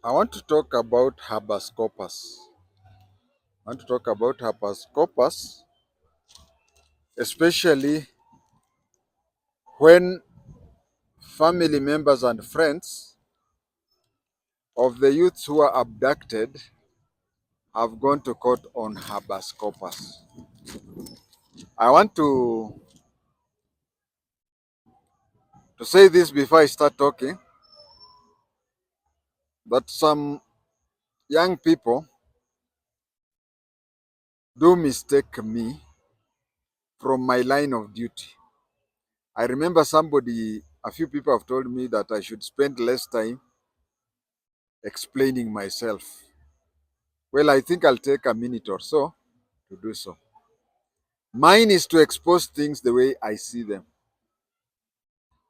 I want to talk about habeas corpus. I want to talk about habeas corpus, especially when family members and friends of the youths who are abducted have gone to court on habeas corpus. I want to say this before I start talking that some young people do mistake me from my line of duty. I remember a few people have told me that I should spend less time explaining myself. Well, I think I'll take a minute or so to do so. Mine is to expose things the way I see them.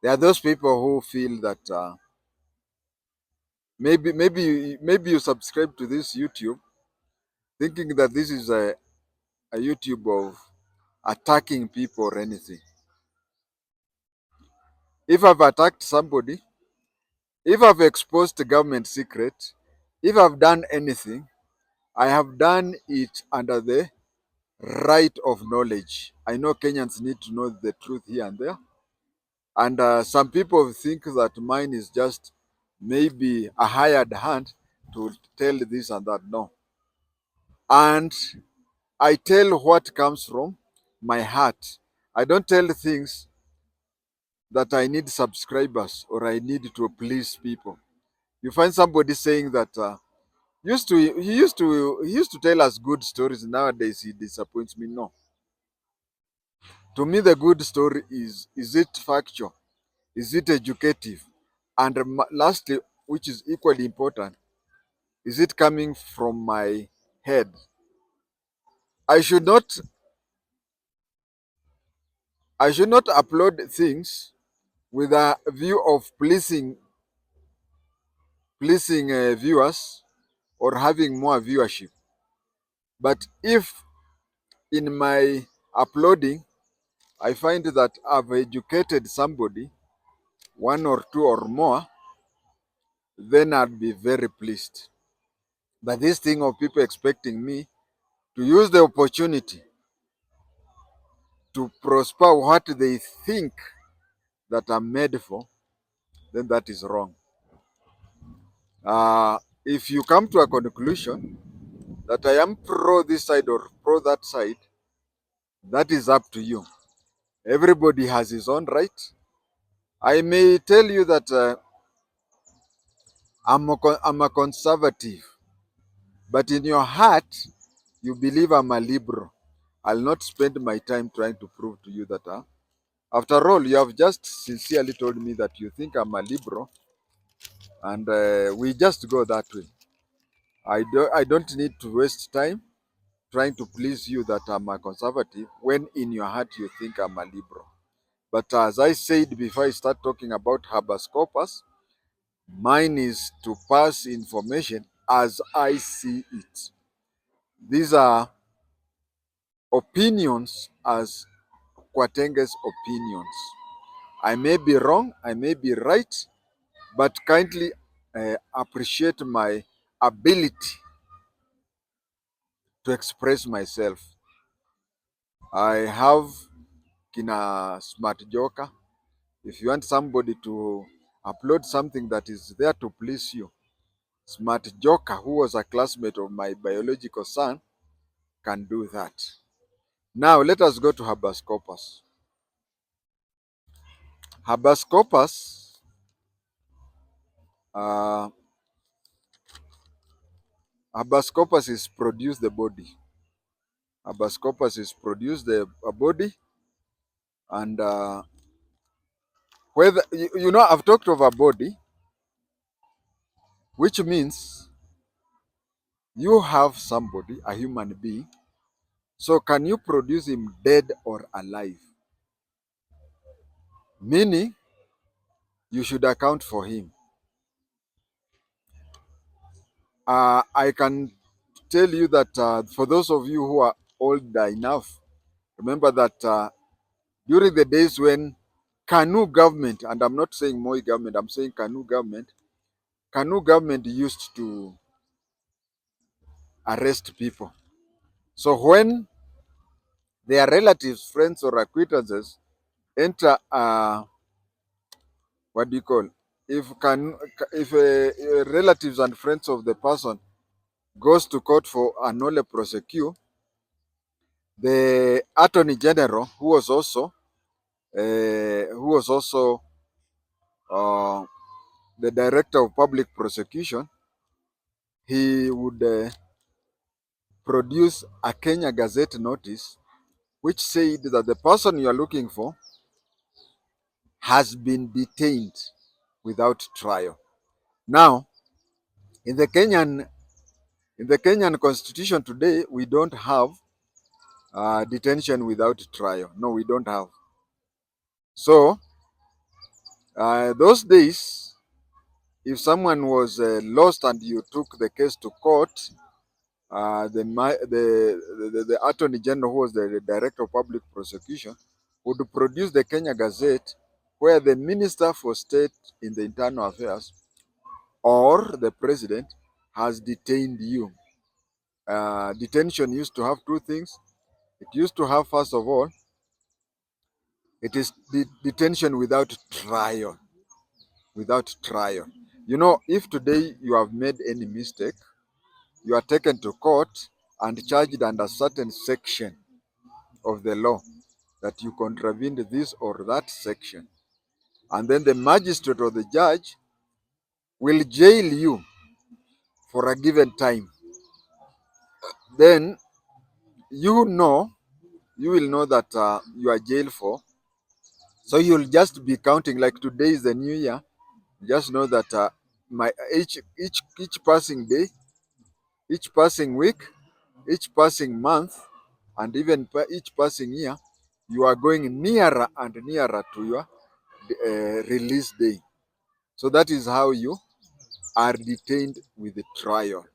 There are those people who feel that maybe you subscribe to this YouTube thinking that this is a YouTube of attacking people or anything. If I've attacked somebody, if I've exposed a government secret, if I've done anything, I have done it under the right of knowledge. I know Kenyans need to know the truth here and there. And some people think that mine is just maybe a hired hand to tell this and that. No. And I tell what comes from my heart. I don't tell things that I need subscribers or I need to please people. You find somebody saying that he used to tell us good stories. Nowadays he disappoints me. No. To me, the good story is it factual? Is it educative? And lastly, which is equally important, is it coming from my head? I should not I should not upload things with a view of pleasing viewers or having more viewership. But if in my uploading I find that I've educated somebody, one or two or more, then I'd be very pleased. But this thing of people expecting me to use the opportunity to prosper what they think that I'm made for, then that is wrong. If you come to a conclusion that I am pro this side or pro that side, that is up to you. Everybody has his own right. I may tell you that I'm a conservative, but in your heart, you believe I'm a liberal. I'll not spend my time trying to prove to you that. After all, you have just sincerely told me that you think I'm a liberal, and we just go that way. I don't need to waste time trying to please you that I'm a conservative when in your heart you think I'm a liberal. But as I said before I start talking about habeas corpus, mine is to pass information as I see it. These are opinions as Kwatenge's opinions. I may be wrong, I may be right, but kindly appreciate my ability to express myself. I have kina smart joker. If you want somebody to upload something that is there to please you, smart joker, who was a classmate of my biological son, can do that. Now let us go to habeas corpus. Habeas corpus, uh, habeas corpus is produce the body. Habeas corpus is produce the body, and whether you know I've talked of a body, which means you have somebody, a human being. So can you produce him dead or alive? Meaning you should account for him. I can tell you that for those of you who are old enough, remember that during the days when Kanu government, and I'm not saying Moi government, I'm saying Kanu government, Kanu government used to arrest people. So when their relatives, friends, or acquaintances enter what do you call, if relatives and friends of the person goes to court for a nolle prosequi, the attorney general, who was also uh, the director of public prosecution, he would produce a Kenya Gazette notice which said that the person you are looking for has been detained without trial. Now, in the Kenyan constitution today, we don't have detention without trial. No, we don't have. So, those days, if someone was lost and you took the case to court, the attorney general, who was the director of public prosecution, would produce the Kenya Gazette, where the minister for state in the internal affairs or the president has detained you. Detention used to have two things. It used to have, first of all, it is detention without trial. Without trial. You know, if today you have made any mistake, you are taken to court and charged under certain section of the law that you contravened this or that section. And then the magistrate or the judge will jail you for a given time. Then you know, you will know that you are jailed for. So you'll just be counting, like today is the new year. Just know that my each passing day, each passing week, each passing month, and even each passing year, you are going nearer and nearer to your release day. So that is how you are detained with the trial.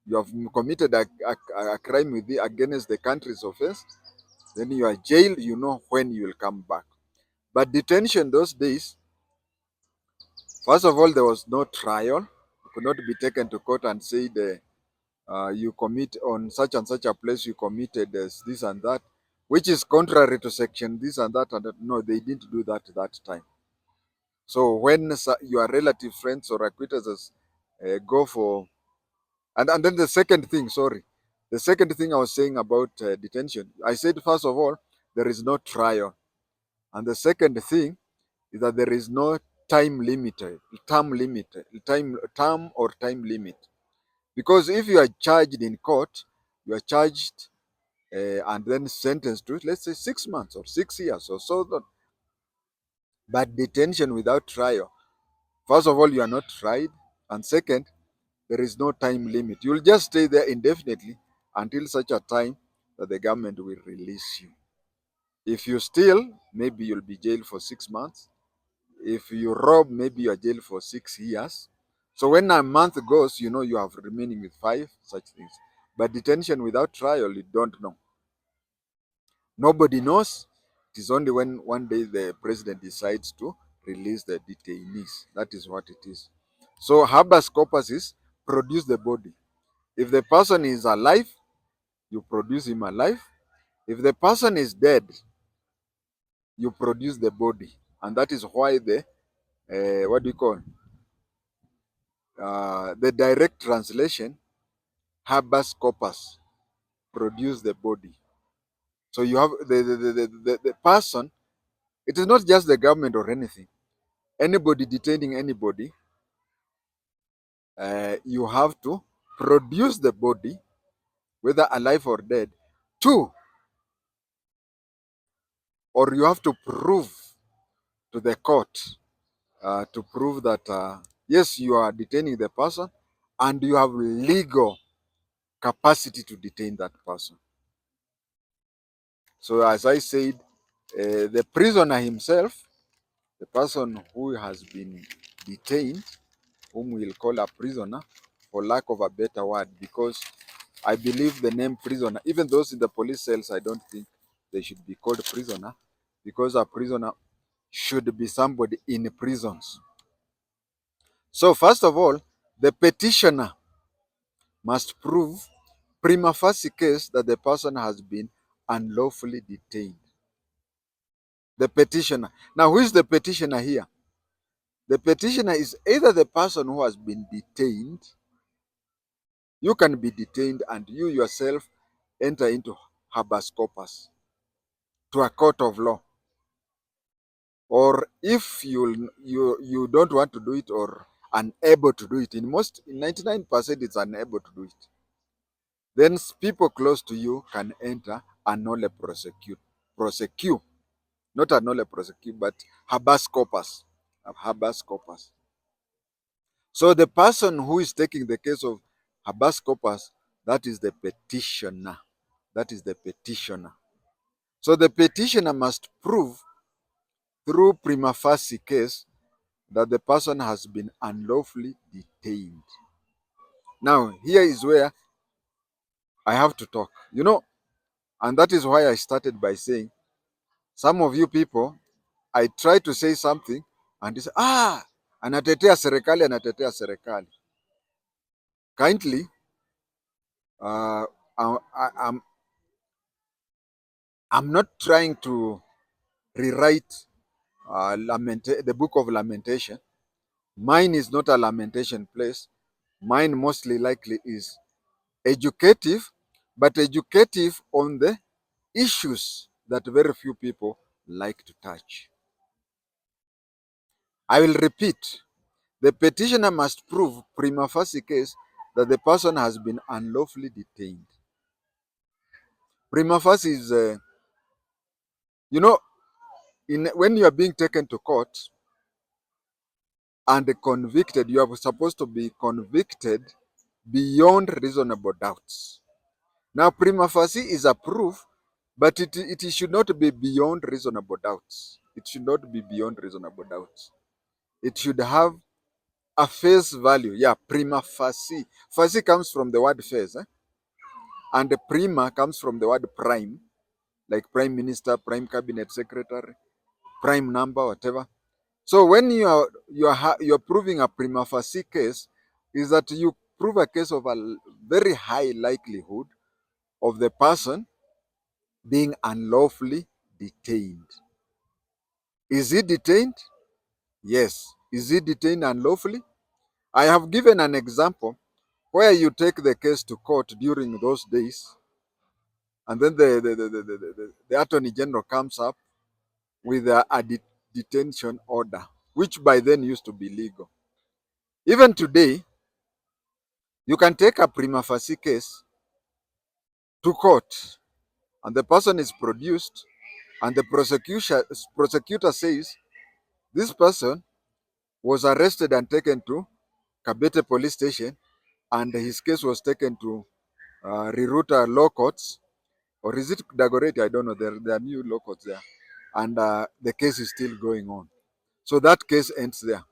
You have committed a crime against the country's offense, then you are jailed, you know when you will come back. But detention those days, first of all, there was no trial. You could not be taken to court and said, you commit on such and such a place, you committed this and that, which is contrary to section this and that. And that. No, they didn't do that time. So when your relative, friends, or acquaintances go for, and then the second thing, sorry, the second thing I was saying about detention, I said, first of all, there is no trial. And the second thing is that there is no time limit, term or time limit. Because if you are charged in court, you are charged and then sentenced to, let's say, 6 months or 6 years or so on. But detention without trial, first of all, you are not tried. And second, there is no time limit. You'll just stay there indefinitely until such a time that the government will release you. If you steal, maybe you'll be jailed for 6 months. If you rob, maybe you are jailed for 6 years. So when a month goes, you know you have remaining with 5 such things. But detention without trial, you don't know. Nobody knows. It is only when one day the president decides to release the detainees. That is what it is. So habeas corpus is produce the body. If the person is alive, you produce him alive. If the person is dead, you produce the body. And that is why the, what do you call, the direct translation, habeas corpus, produce the body. So you have the person, it is not just the government or anything. Anybody detaining anybody, you have to produce the body, whether alive or dead. Two, or you have to prove to the court to prove that yes, you are detaining the person and you have legal capacity to detain that person. So as I said, the prisoner himself, the person who has been detained, whom we'll call a prisoner for lack of a better word, because I believe the name prisoner, even those in the police cells, I don't think they should be called prisoner, because a prisoner should be somebody in prisons. So first of all, The petitioner must prove prima facie case that the person has been unlawfully detained. The petitioner. Now, who is the petitioner here? The petitioner is either the person who has been detained. You can be detained and you yourself enter into habeas corpus to a court of law. Or if you don't want to do it or unable to do it, in 99% it's unable to do it, then people close to you can enter and nolle prosecute, not a nolle prosecute, but habeas corpus, habeas corpus. So the person who is taking the case of habeas corpus, that is the petitioner. That is the petitioner. So the petitioner must prove through prima facie case that the person has been unlawfully detained. Now, here is where I have to talk. And that is why I started by saying, some of you people, I try to say something and you say, anatetea serikali, anatetea serikali. Kindly, I'm not trying to rewrite the book of lamentation. Mine is not a lamentation place. Mine mostly likely is educative, but educative on the issues that very few people like to touch. I will repeat. The petitioner must prove prima facie case that the person has been unlawfully detained. Prima facie is, when you are being taken to court and convicted, you are supposed to be convicted beyond reasonable doubts. Now, prima facie is a proof, but it should not be beyond reasonable doubts. It should not be beyond reasonable doubts. It should have a face value. Yeah, prima facie. Facie comes from the word face, and the prima comes from the word prime, like prime minister, prime cabinet secretary, prime number, whatever. So when you're proving a prima facie case, is that you prove a case of a very high likelihood of the person being unlawfully detained. Is he detained? Yes. Is he detained unlawfully? I have given an example where you take the case to court during those days, and then the attorney general comes up with a detention order, which by then used to be legal. Even today, you can take a prima facie case to court, and the person is produced, and the prosecutor says this person was arrested and taken to Kabete police station, and his case was taken to Riruta law courts, or is it Dagoretti? I don't know. There are new law courts there, and the case is still going on. So that case ends there.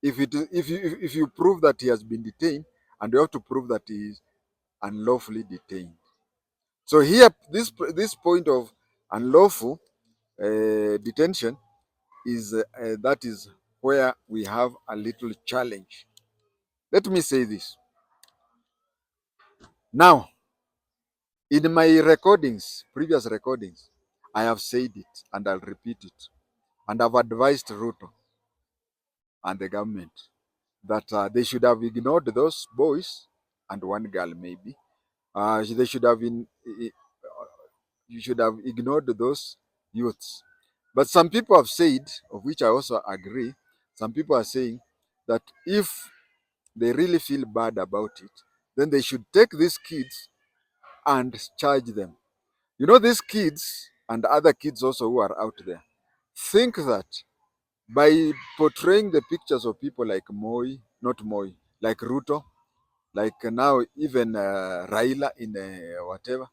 If you prove that he has been detained, and you have to prove that he is unlawfully detained. So here, this point of unlawful detention is that is where we have a little challenge. Let me say this now. In my recordings, previous recordings, I have said it and I'll repeat it. And I've advised Ruto and the government that they should have ignored those boys and one girl maybe. They should have you should have ignored those youths. But some people have said, of which I also agree, some people are saying that if they really feel bad about it, then they should take these kids and charge them. These kids and other kids also who are out there think that by portraying the pictures of people like Moi, not Moi, like Ruto, like now even Raila in whatever,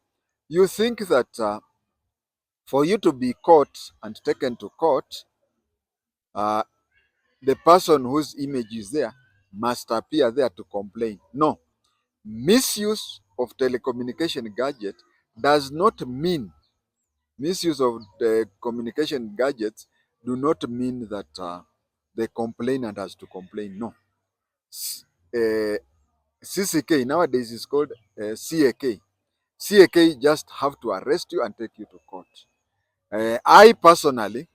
you think that for you to be caught and taken to court, uh, the person whose image is there must appear there to complain. No, misuse of telecommunication gadget does not mean misuse of the communication gadgets do not mean that the complainant has to complain. No. CCK, nowadays is called CAK. CAK just have to arrest you and take you to court. I personally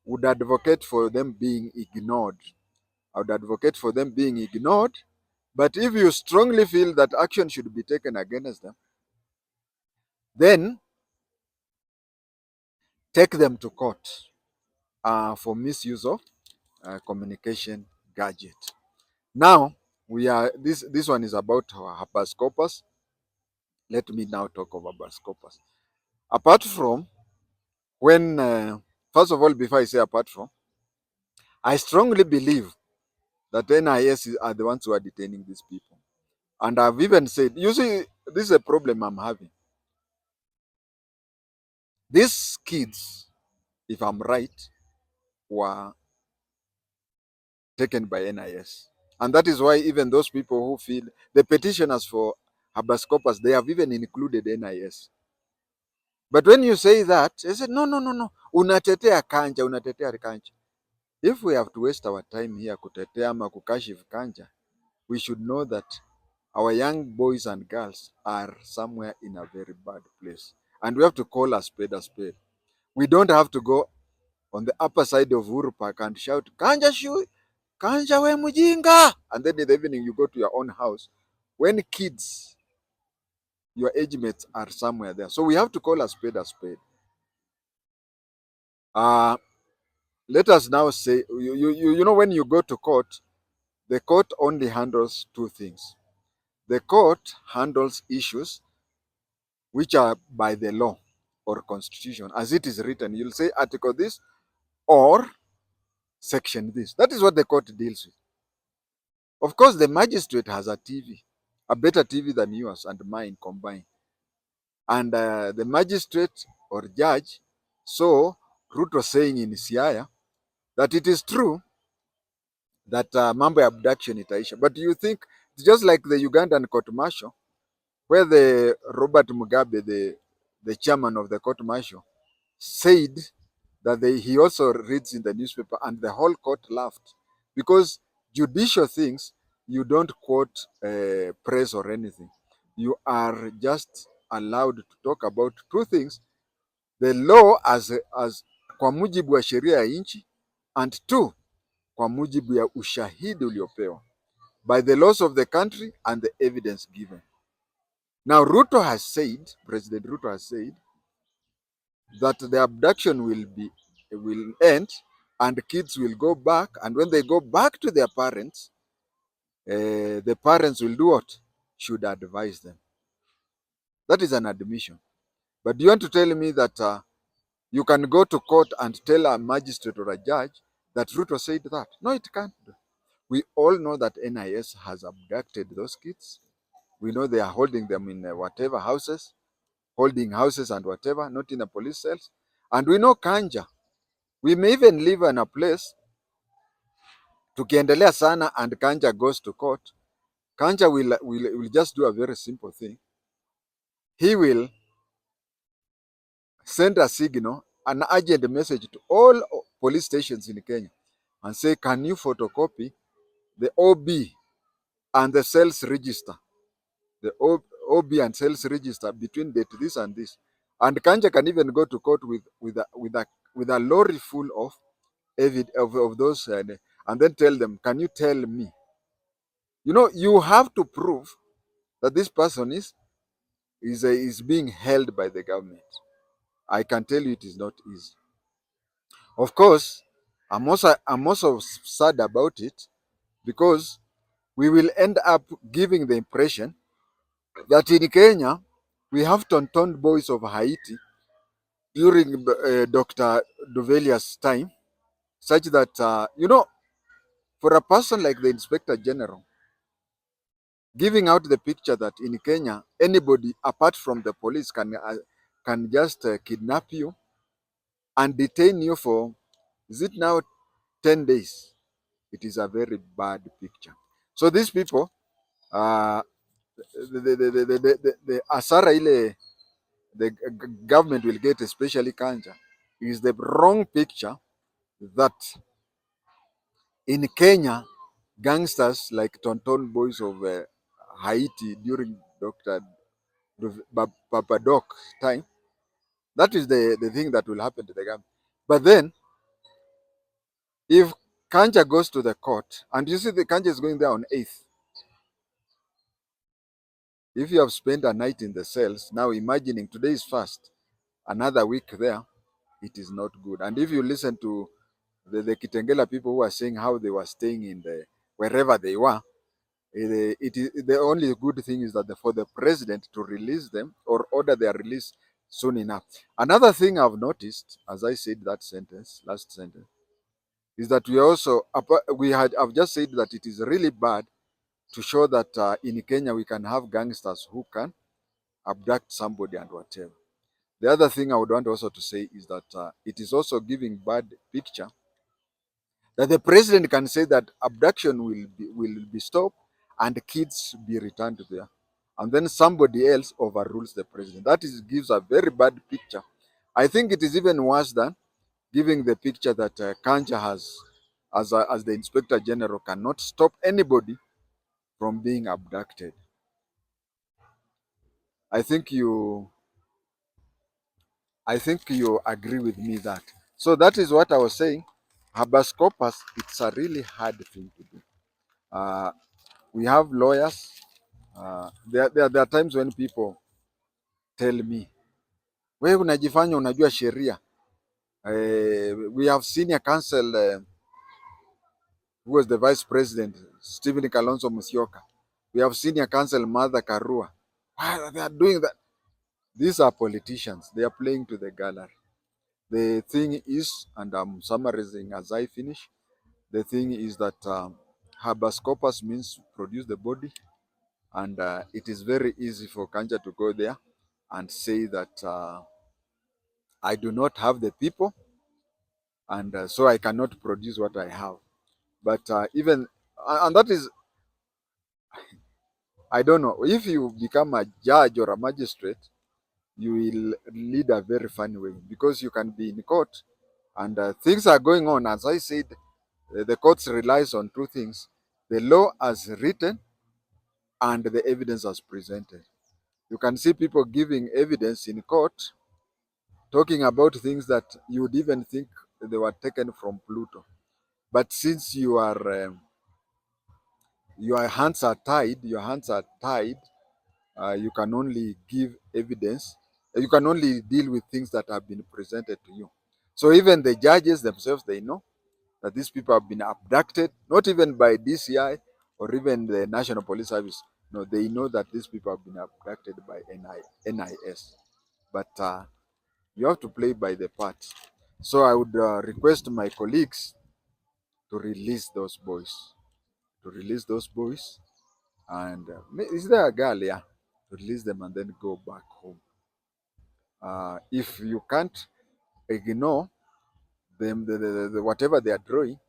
would advocate for them being ignored. I would advocate for them being ignored. But if you strongly feel that action should be taken against them, then take them to court for misuse of communication gadget. Now, this one is about habeas corpus. Let me now talk of habeas corpus. Apart from when, first of all, before I say apart from, I strongly believe that NIS are the ones who are detaining these people. And I've even said, you see, this is a problem I'm having. These kids, if I'm right, were taken by NIS. And that is why even those people who feel, the petitioners for habeas corpus, they have even included NIS. But when you say that, they said, no, no, no, no, unatetea Kanja, unatetea Kanja. If we have to waste our time here kutetea ama kukashifu Kanja, we should know that our young boys and girls are somewhere in a very bad place. And we have to call a spade a spade. We don't have to go on the upper side of Uhuru Park and shout, Kanja shui, Kanja we mujinga. And then in the evening you go to your own house. When kids, your age mates are somewhere there. So we have to call a spade a spade. Let us now say, you know, when you go to court, the court only handles two things. The court handles issues which are by the law or constitution, as it is written. You'll say article this or section this. That is what the court deals with. Of course, the magistrate has a TV, a better TV than yours and mine combined. And the magistrate or judge saw Ruto saying in Siaya that it is true that mambo ya abduction itaisha. But you think it's just like the Ugandan court martial, where the Robert Mugabe, the chairman of the court martial, said that he also reads in the newspaper, and the whole court laughed because judicial things you don't quote press or anything. You are just allowed to talk about two things: the law as kwa mujibu wa sheria ya nchi, and two, kwa mujibu ya ushahidi uliopewa, by the laws of the country and the evidence given. Now President Ruto has said that the abduction will end and kids will go back, and when they go back to their parents, the parents will do what? Should advise them. That is an admission. But do you want to tell me that you can go to court and tell a magistrate or a judge that Ruto said that? No, it can't. We all know that NIS has abducted those kids. We know they are holding them in whatever houses, holding houses and whatever, not in the police cells. And we know Kanja. We may even live in a place, tukiendelea sana and Kanja goes to court, Kanja will just do a very simple thing. He will send a signal, an urgent message to all police stations in Kenya and say, can you photocopy the OB and the sales register? The OB and sales register between date this and this. And Kanja can even go to court with a lorry full of those, and then tell them, can you tell me? You know, you have to prove that this person is being held by the government. I can tell you it is not easy. Of course, I'm also sad about it because we will end up giving the impression that in Kenya we have tonton boys of Haiti during Dr. Duvalia's time, such that for a person like the Inspector General giving out the picture that in Kenya anybody apart from the police can just kidnap you and detain you for, is it now 10 days? It is a very bad picture. So these people, the asara ile the government will get, especially Kanja, is the wrong picture that in Kenya gangsters like Tonton Boys of Haiti during Dr. Papadoc time. That is the thing that will happen to the government. But then, if Kanja goes to the court, and you see the Kanja is going there on 8th, if you have spent a night in the cells, now imagining today is first, another week there, it is not good. And if you listen to the Kitengela people who are saying how they were staying in the wherever they were, it is the only good thing is that for the president to release them or order their release soon enough. Another thing I've noticed, as I said that sentence, last sentence, is that I've just said that it is really bad to show that in Kenya we can have gangsters who can abduct somebody and whatever. The other thing I would want also to say is that it is also giving bad picture that the president can say that abduction will be stopped and kids be returned to there, and then somebody else overrules the president. That is gives a very bad picture. I think it is even worse than giving the picture that Kanja has, as the inspector general, cannot stop anybody from being abducted. I think you I think you agree with me that. So that is what I was saying. Habeas corpus, it's a really hard thing to do. Uh, we have lawyers. There are times when people tell me, wewe unajifanya unajua sheria. We have senior counsel who was the vice president, Stephen Kalonzo Musyoka. We have senior counsel Martha Karua. Why they are doing that? These are politicians. They are playing to the gallery. The thing is, and I'm summarizing as I finish, the thing is that habeas corpus means produce the body, and it is very easy for Kanja to go there and say that I do not have the people, and so I cannot produce what I have. But and that is, I don't know, if you become a judge or a magistrate, you will lead a very funny way because you can be in court and things are going on. As I said, the courts relies on two things: the law as written and the evidence as presented. You can see people giving evidence in court, talking about things that you would even think they were taken from Pluto. But since your hands are tied, you can only give evidence. You can only deal with things that have been presented to you. So even the judges themselves, they know that these people have been abducted, not even by DCI or even the National Police Service. No, they know that these people have been abducted by NIS. But you have to play by the part. So I would request my colleagues to release those boys. To release those boys. And is there a girl? Yeah. To release them and then go back home. If you can't ignore them, whatever they are drawing,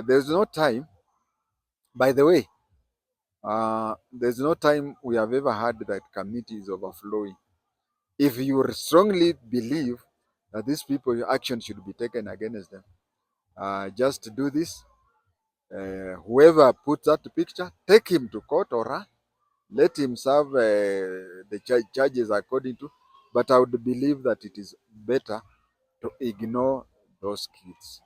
there's no time. By the way, there's no time we have ever had that committee is overflowing. If you strongly believe that these people action should be taken against them, just do this. Whoever puts that picture, take him to court or let him serve the charges according to. But I would believe that it is better to ignore those kids.